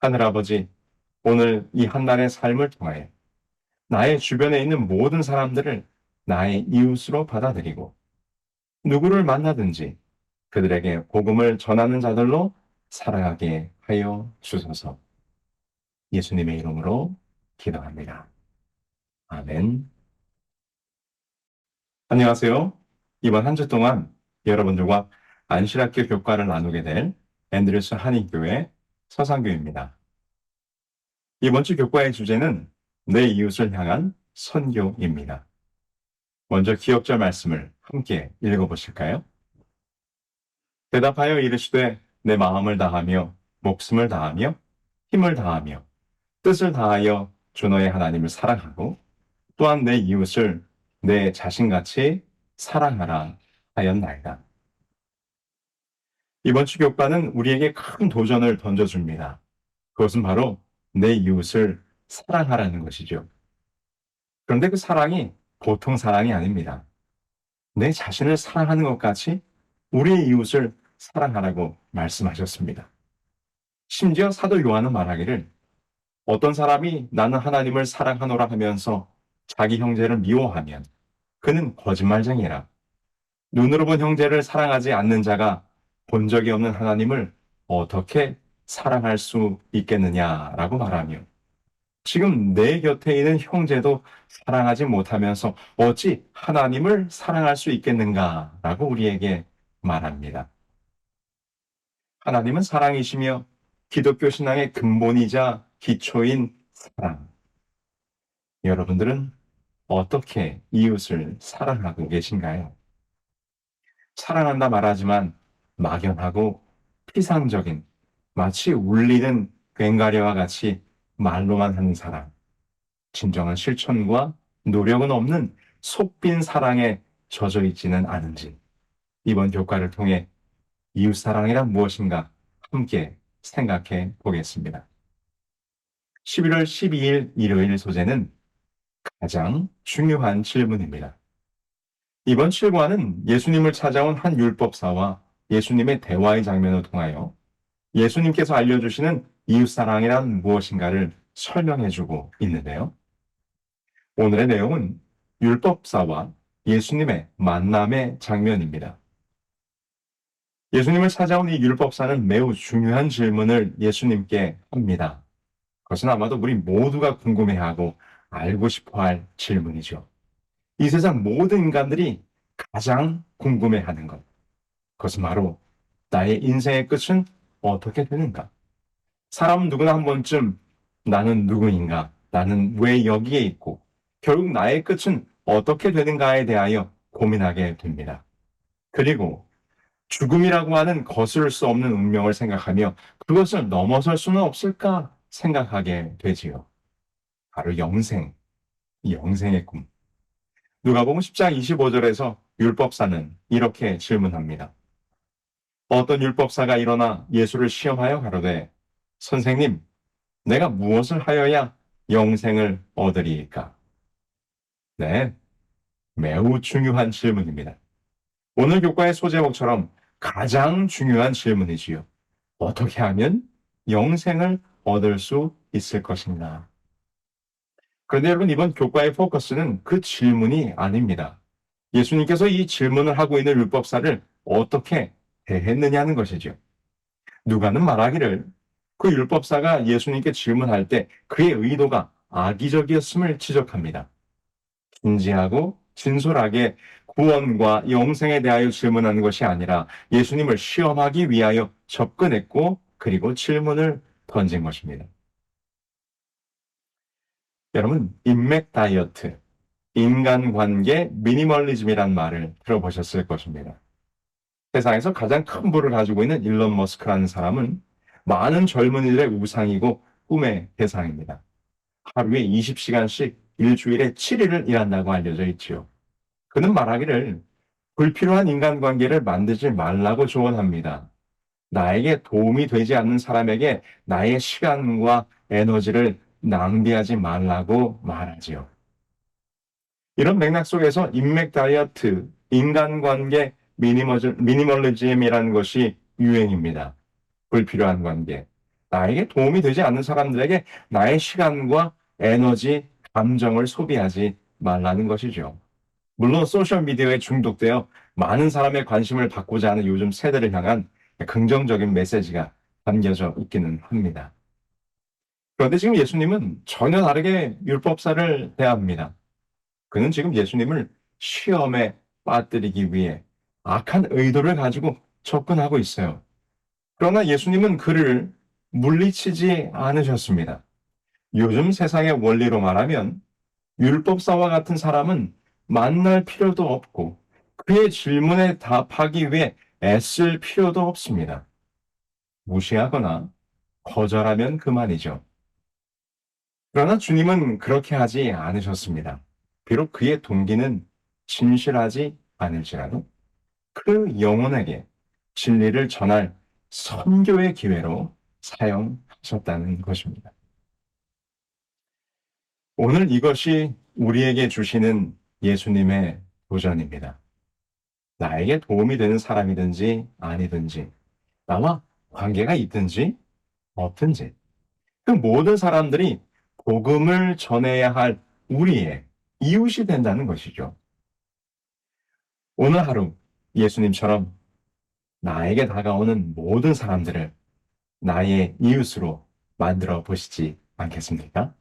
하늘아버지, 오늘 이 한날의 삶을 통하여 나의 주변에 있는 모든 사람들을 나의 이웃으로 받아들이고 누구를 만나든지 그들에게 복음을 전하는 자들로 살아가게 하여 주소서. 예수님의 이름으로 기도합니다. 아멘. 안녕하세요. 이번 한 주 동안 여러분들과 안실학교 교과를 나누게 될 앤드류스 한인교회 서상교입니다. 이번 주 교과의 주제는 내 이웃을 향한 선교입니다. 먼저 기억절 말씀을 함께 읽어보실까요? 대답하여 이르시되 내 마음을 다하며 목숨을 다하며 힘을 다하며 뜻을 다하여 주 너의 하나님을 사랑하고 또한 내 이웃을 내 자신같이 사랑하라 하였나이다. 이번 주 교과는 우리에게 큰 도전을 던져줍니다. 그것은 바로 내 이웃을 사랑하라는 것이죠. 그런데 그 사랑이 보통 사랑이 아닙니다. 내 자신을 사랑하는 것 같이 우리의 이웃을 사랑하라고 말씀하셨습니다. 심지어 사도 요한은 말하기를 어떤 사람이 나는 하나님을 사랑하노라 하면서 자기 형제를 미워하면 그는 거짓말쟁이라. 눈으로 본 형제를 사랑하지 않는 자가 본 적이 없는 하나님을 어떻게 사랑할 수 있겠느냐라고 말하며 지금 내 곁에 있는 형제도 사랑하지 못하면서 어찌 하나님을 사랑할 수 있겠는가라고 우리에게 말합니다. 하나님은 사랑이시며 기독교 신앙의 근본이자 기초인 사랑. 여러분들은 어떻게 이웃을 사랑하고 계신가요? 사랑한다 말하지만 막연하고 피상적인 마치 울리는 꽹과리와 같이 말로만 하는 사랑. 진정한 실천과 노력은 없는 속빈 사랑에 젖어 있지는 않은지 이번 교과를 통해 이웃사랑이란 무엇인가 함께 생각해 보겠습니다. 11월 12일 일요일 소재는 가장 중요한 질문입니다. 이번 7과는 예수님을 찾아온 한 율법사와 예수님의 대화의 장면을 통하여 예수님께서 알려주시는 이웃사랑이란 무엇인가를 설명해주고 있는데요. 오늘의 내용은 율법사와 예수님의 만남의 장면입니다. 예수님을 찾아온 이 율법사는 매우 중요한 질문을 예수님께 합니다. 그것은 아마도 우리 모두가 궁금해하고 알고 싶어할 질문이죠. 이 세상 모든 인간들이 가장 궁금해하는 것. 그것은 바로 나의 인생의 끝은 어떻게 되는가? 사람은 누구나 한 번쯤 나는 누구인가? 나는 왜 여기에 있고 결국 나의 끝은 어떻게 되는가에 대하여 고민하게 됩니다. 그리고 죽음이라고 하는 거스를 수 없는 운명을 생각하며 그것을 넘어설 수는 없을까 생각하게 되지요. 바로 영생의 꿈. 누가복음 10장 25절에서 율법사는 이렇게 질문합니다. 어떤 율법사가 일어나 예수를 시험하여 가로되 선생님, 내가 무엇을 하여야 영생을 얻으리이까? 네, 매우 중요한 질문입니다. 오늘 교과의 소제목처럼 가장 중요한 질문이지요. 어떻게 하면 영생을 얻을 수 있을 것인가? 그런데 여러분, 이번 교과의 포커스는 그 질문이 아닙니다. 예수님께서 이 질문을 하고 있는 율법사를 어떻게 대했느냐는 것이죠. 누가는 말하기를 그 율법사가 예수님께 질문할 때 그의 의도가 악의적이었음을 지적합니다. 진지하고 진솔하게 구원과 영생에 대하여 질문하는 것이 아니라 예수님을 시험하기 위하여 접근했고 그리고 질문을 던진 것입니다. 여러분, 인맥 다이어트, 인간관계 미니멀리즘이란 말을 들어보셨을 것입니다. 세상에서 가장 큰 부를 가지고 있는 일론 머스크라는 사람은 많은 젊은이들의 우상이고 꿈의 대상입니다. 하루에 20시간씩 일주일에 7일을 일한다고 알려져 있지요. 그는 말하기를 불필요한 인간관계를 만들지 말라고 조언합니다. 나에게 도움이 되지 않는 사람에게 나의 시간과 에너지를 낭비하지 말라고 말하지요. 이런 맥락 속에서 인맥 다이어트, 인간관계 미니멀리즘이라는 것이 유행입니다. 불필요한 관계. 나에게 도움이 되지 않는 사람들에게 나의 시간과 에너지, 감정을 소비하지 말라는 것이죠. 물론 소셜미디어에 중독되어 많은 사람의 관심을 받고자 하는 요즘 세대를 향한 긍정적인 메시지가 담겨져 있기는 합니다. 그런데 지금 예수님은 전혀 다르게 율법사를 대합니다. 그는 지금 예수님을 시험에 빠뜨리기 위해 악한 의도를 가지고 접근하고 있어요. 그러나 예수님은 그를 물리치지 않으셨습니다. 요즘 세상의 원리로 말하면 율법사와 같은 사람은 만날 필요도 없고 그의 질문에 답하기 위해 애쓸 필요도 없습니다. 무시하거나 거절하면 그만이죠. 그러나 주님은 그렇게 하지 않으셨습니다. 비록 그의 동기는 진실하지 않을지라도 그 영혼에게 진리를 전할 선교의 기회로 사용하셨다는 것입니다. 오늘 이것이 우리에게 주시는 예수님의 도전입니다. 나에게 도움이 되는 사람이든지 아니든지, 나와 관계가 있든지 없든지, 그 모든 사람들이 복음을 전해야 할 우리의 이웃이 된다는 것이죠. 오늘 하루 예수님처럼 나에게 다가오는 모든 사람들을 나의 이웃으로 만들어 보시지 않겠습니까?